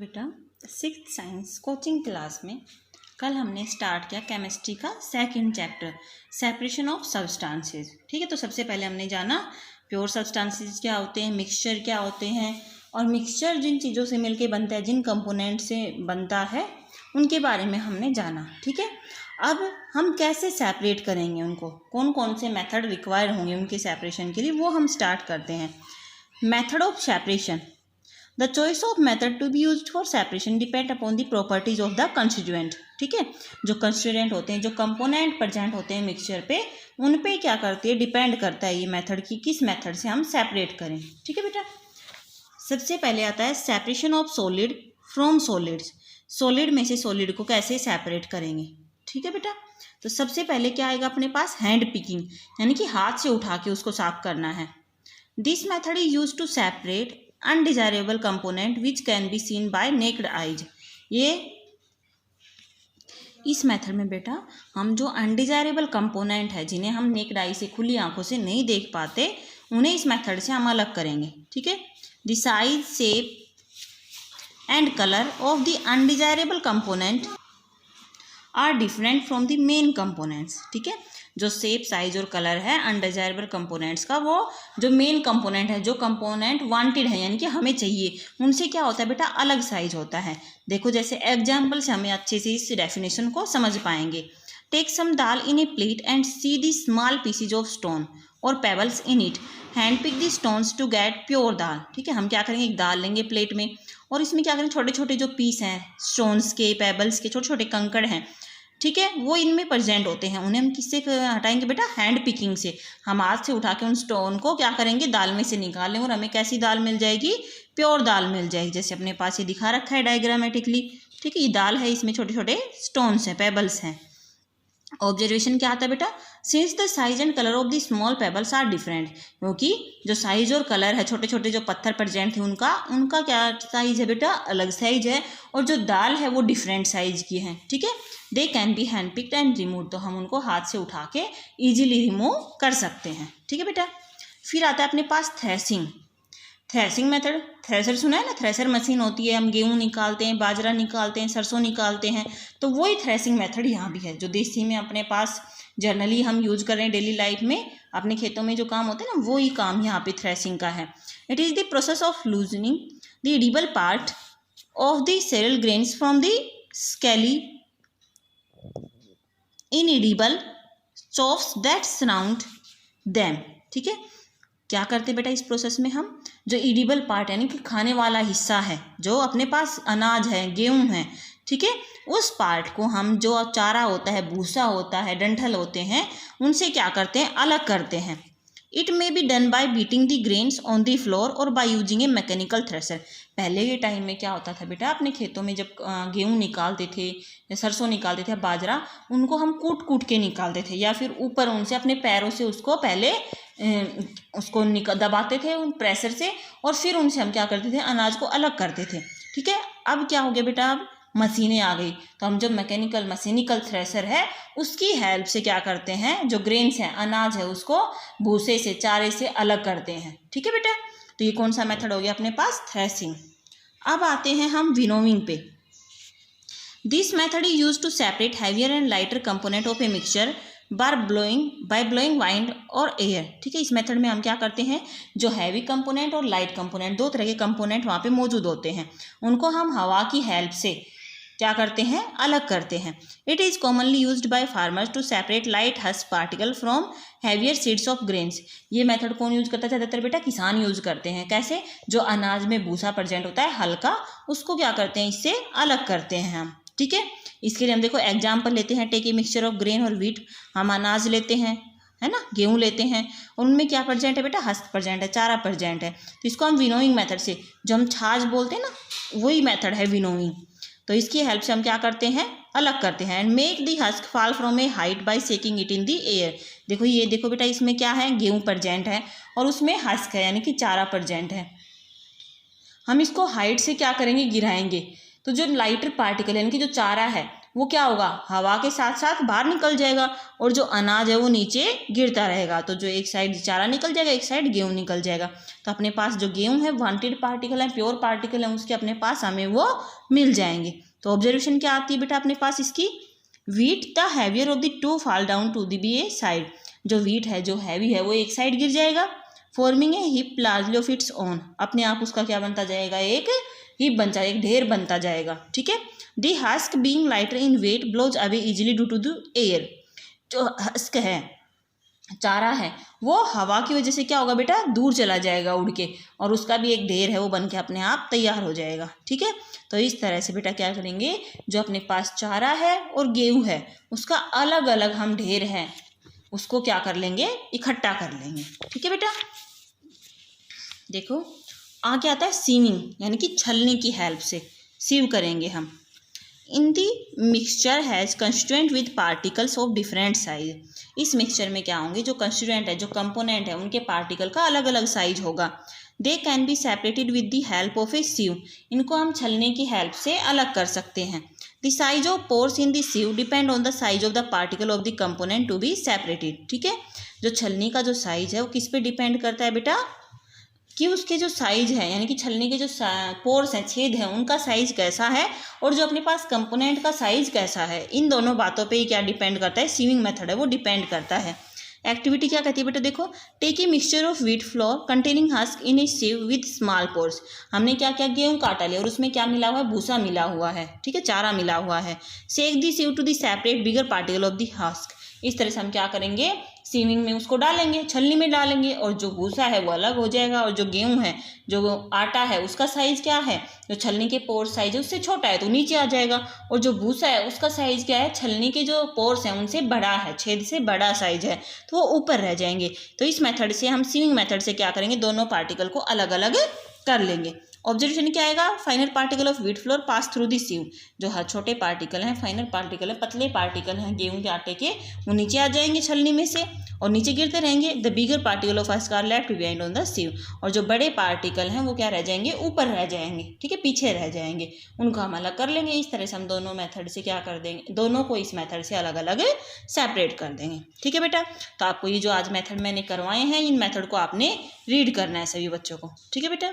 बेटा 6th science coaching class में कल हमने स्टार्ट किया केमिस्ट्री का second chapter separation of substances. ठीक है, तो सबसे पहले हमने जाना प्योर सब्सटेंसेस क्या होते हैं, मिक्सचर क्या होते हैं, और मिक्सचर जिन चीज़ों से मिलके बनता है, जिन कंपोनेंट से बनता है, उनके बारे में हमने जाना। ठीक है, अब हम कैसे सेपरेट करेंगे उनको, कौन कौन से मेथड रिक्वायर होंगे उनके सेपरेशन के लिए, वो हम स्टार्ट करते हैं। Method of separation. The choice of method to be used for separation depend upon the properties of the constituent। ठीक है, जो कंस्टिट्यूएंट होते हैं, जो कंपोनेंट प्रेजेंट होते हैं मिक्सचर पे, उन पे क्या करती है, डिपेंड करता है ये मेथड की किस मेथड से हम सेपरेट करें। ठीक है बेटा, सबसे पहले आता है separation of solid from solids. Solid में से सॉलिड को कैसे सेपरेट करेंगे। ठीक है बेटा, तो सबसे पहले क्या आएगा अपने पास, हैंड पिकिंग, यानी कि हाथ से उठा के उसको साफ करना है। This method is use to separate undesirable component which can be seen by naked eyes. ये इस मेथड में बेटा हम जो अनडिजायरेबल कंपोनेंट है, जिन्हें हम नेक्ड आई से, खुली आंखों से नहीं देख पाते, उन्हें इस मेथड से हम अलग करेंगे। ठीक है, the size, shape and colour of the undesirable component are different from the main components. ठीक है, जो शेप, साइज और कलर है अनडिजायरेबल कंपोनेंट्स का, वो जो मेन कंपोनेंट है, जो कंपोनेंट वांटेड है यानी कि हमें चाहिए, उनसे क्या होता है बेटा, अलग साइज होता है। देखो जैसे एग्जाम्पल से हमें अच्छे से इस डेफिनेशन को समझ पाएंगे। Take some dal in a plate and see the small pieces of stone और pebbles in it, hand pick the stones to get pure dal. ठीक है, हम क्या करेंगे, एक दाल लेंगे प्लेट में, और इसमें क्या करेंगे, छोटे छोटे जो पीस हैं स्टोन्स के, पेबल्स के, छोटे छोटे कंकड़ हैं, ठीक है, वो इनमें प्रेजेंट होते हैं, उन्हें हम किससे हटाएंगे बेटा, हैंड पिकिंग से। हम हाथ से उठा के उन स्टोन को क्या करेंगे, दाल में से निकाल लेंगे, और हमें कैसी दाल मिल जाएगी, प्योर दाल मिल जाएगी, जैसे अपने पास ये दिखा रखा है डायग्रामेटिकली। ठीक है, ये दाल है, इसमें छोटे छोटे स्टोन्स हैं, पेबल्स हैं। ऑब्जर्वेशन क्या आता है बेटा, since the size and colour of the small pebbles are different, क्योंकि जो साइज और कलर है, छोटे छोटे जो पत्थर प्रेजेंट थे, उनका क्या साइज है बेटा, अलग साइज है, और जो दाल है वो डिफरेंट साइज की है। ठीक है, दे can B hand picked and remove, तो हम उनको हाथ से उठा के ईजिली रिमूव कर सकते हैं। ठीक है बेटा, फिर आता है अपने पास थ्रेसिंग। थ्रेसिंग मेथड, थ्रेसर सुना है ना, थ्रेसर मशीन होती है, हम गेहूँ निकालते हैं, बाजरा निकालते हैं, सरसों निकालते हैं, तो वही थ्रेसिंग मेथड यहाँ भी है, जो देसी में अपने पास जनरली हम यूज कर रहे हैं डेली लाइफ में, अपने खेतों में जो काम होते हैं ना, वही काम यहाँ पे थ्रेसिंग का है। It is the process of loosening the edible part of the cereal grains from the scaly inedible chaff that surround them. ठीक है, क्या करते बेटा इस प्रोसेस में, हम जो एडिबल पार्ट यानी कि खाने वाला हिस्सा है, जो अपने पास अनाज है, गेहूं है, ठीक है, उस पार्ट को हम, जो चारा होता है, भूसा होता है, डंठल होते हैं, उनसे क्या करते हैं, अलग करते हैं। It may be done by beating the grains on the floor और by using a mechanical thresher. पहले के टाइम में क्या होता था बेटा, अपने खेतों में जब गेहूँ निकालते थे या सरसों निकालते थे, बाजरा, उनको हम कूट कूट के निकालते थे, या फिर ऊपर उनसे अपने पैरों से उसको पहले उसको दबाते थे उन प्रेशर से, और फिर उनसे हम क्या करते थे, अनाज को अलग करते थे। ठीक है, अब क्या हो गया बेटा, अब मशीनें आ गई, तो हम जो मशीनिकल थ्रेशर है, उसकी हेल्प से क्या करते हैं, जो ग्रेन्स हैं, अनाज है, उसको भूसे से, चारे से अलग करते हैं। ठीक है बेटा, तो ये कौन सा मेथड हो गया अपने पास, थ्रेसिंग। अब आते हैं हम विनोविंग पे। This method is use to separate heavier and lighter component of a mixture by blowing wind और एयर। ठीक है, इस मेथड में हम क्या करते हैं, जो हैवी कंपोनेंट और लाइट कंपोनेंट, दो तरह के कंपोनेंट वहाँ पे मौजूद होते हैं, उनको हम हवा की हेल्प से क्या करते हैं, अलग करते हैं। It is commonly used by farmers to separate light husk particle from heavier seeds of grains. ये मेथड कौन यूज करता है, ज़्यादातर बेटा किसान यूज करते हैं। कैसे, जो अनाज में भूसा प्रेजेंट होता है हल्का, उसको क्या करते हैं, इससे अलग करते हैं हम। ठीक है, इसके लिए हम देखो एग्जाम्पल लेते हैं, take a mixture of grain और व्हीट। हम अनाज लेते हैं, है ना, गेहूँ लेते हैं, और उनमें क्या प्रेजेंट है बेटा, हस्क प्रेजेंट है, चारा प्रेजेंट है, तो इसको हम विनोइंग मेथड से, जो हम छाछ बोलते हैं ना, वही मेथड है विनोइंग, तो इसकी हेल्प से हम क्या करते हैं, अलग करते हैं। And make the husk fall from A height bye shaking it in the air. देखो ये देखो बेटा, इसमें क्या है, गेहूँ प्रेजेंट है, और उसमें हस्क है यानी कि चारा प्रेजेंट है। हम इसको हाइट से क्या करेंगे, गिराएंगे, तो जो लाइटर पार्टिकल यानी कि जो चारा है, वो क्या होगा, हवा के साथ साथ बाहर निकल जाएगा और जो अनाज है वो नीचे गिरता रहेगा। तो जो एक साइड चारा निकल जाएगा, एक साइड गेहूँ निकल जाएगा। तो अपने पास जो गेहूँ है वांटेड पार्टिकल है, प्योर पार्टिकल है, उसके अपने पास हमें वो मिल जाएंगे। तो ऑब्जर्वेशन क्या आती है बेटा अपने पास इसकी, wheat the heavier of the two fall down to the be a side. जो व्हीट है जो हैवी है वो एक साइड गिर जाएगा, forming a heap largely of its own, अपने आप उसका क्या बनता जाएगा, एक हिप बन जाएगा, एक ढेर बनता जाएगा। ठीक है। The husk being lighter in weight blows away easily due to the air. जो हस्क है, चारा है, वो हवा की वजह से क्या होगा बेटा, दूर चला जाएगा उड़ के, और उसका भी एक ढेर है वो बन के अपने आप तैयार हो जाएगा। ठीक है। तो इस तरह से बेटा क्या करेंगे, जो अपने पास चारा है और गेहूँ है उसका अलग अलग हम ढेर है उसको क्या कर लेंगे, इकट्ठा कर लेंगे। ठीक है बेटा। देखो आगे आता है सीविंग, यानी कि छलनी की हेल्प से सीव करेंगे हम। In the mixture has constituent with particles of different size. इस मिक्सचर में क्या होंगे, जो कंस्टिट्यूएंट है, जो कंपोनेंट है, उनके पार्टिकल का अलग अलग साइज होगा। They can be separated with the help of a sieve. इनको हम छलनी की हेल्प से अलग कर सकते हैं। The size of pores in the sieve depend on the size of the particle of the component to be separated. ठीक है। जो छलनी का जो साइज है वो किस पे डिपेंड करता है बेटा, कि उसके जो साइज है, यानी कि छलनी के जो पोर्स हैं, छेद हैं, उनका साइज कैसा है, और जो अपने पास कंपोनेंट का साइज कैसा है, इन दोनों बातों पे ही क्या डिपेंड करता है, सीविंग मेथड है वो डिपेंड करता है। एक्टिविटी क्या कहती है बेटा, देखो take a mixture of wheat flour containing husk in a sieve with small pores. हमने क्या क्या, गेहूं का आटा लिया और उसमें क्या मिला हुआ है, भूसा मिला हुआ है। ठीक है, चारा मिला हुआ है। Shake the sieve to the separate bigger particle of the husk. इस तरह से हम क्या करेंगे, सीविंग में उसको डालेंगे, छलनी में डालेंगे, और जो भूसा है वो अलग हो जाएगा, और जो गेहूं है, जो आटा है, उसका साइज क्या है, जो छलनी के पोर साइज है उससे छोटा है तो नीचे आ जाएगा, और जो भूसा है उसका साइज क्या है, छलनी के जो पोर्स हैं उनसे बड़ा है, छेद से बड़ा साइज है, तो वो ऊपर रह जाएंगे। तो इस मेथड से हम सीविंग मेथड से क्या करेंगे, दोनों पार्टिकल को अलग अलग कर लेंगे। ऑब्जर्वेशन क्या आएगा, final particle of wheat flour pass through the sieve. जो हर छोटे पार्टिकल हैं, फाइनल पार्टिकल है, पतले पार्टिकल हैं गेहूं के आटे के, वो नीचे आ जाएंगे छलनी में से और नीचे गिरते रहेंगे। The bigger particle of husk are left behind on the sieve. और जो बड़े पार्टिकल हैं वो क्या रह जाएंगे, ऊपर रह जाएंगे। ठीक है, पीछे रह जाएंगे, उनको हम अलग कर लेंगे। इस तरह से हम दोनों मेथड से क्या कर देंगे, दोनों को इस मेथड से अलग अलग सेपरेट कर देंगे। ठीक है बेटा, तो आपको ये जो आज मेथड मैंने करवाए हैं, इन मेथड को आपने रीड करना है सभी बच्चों को। ठीक है बेटा।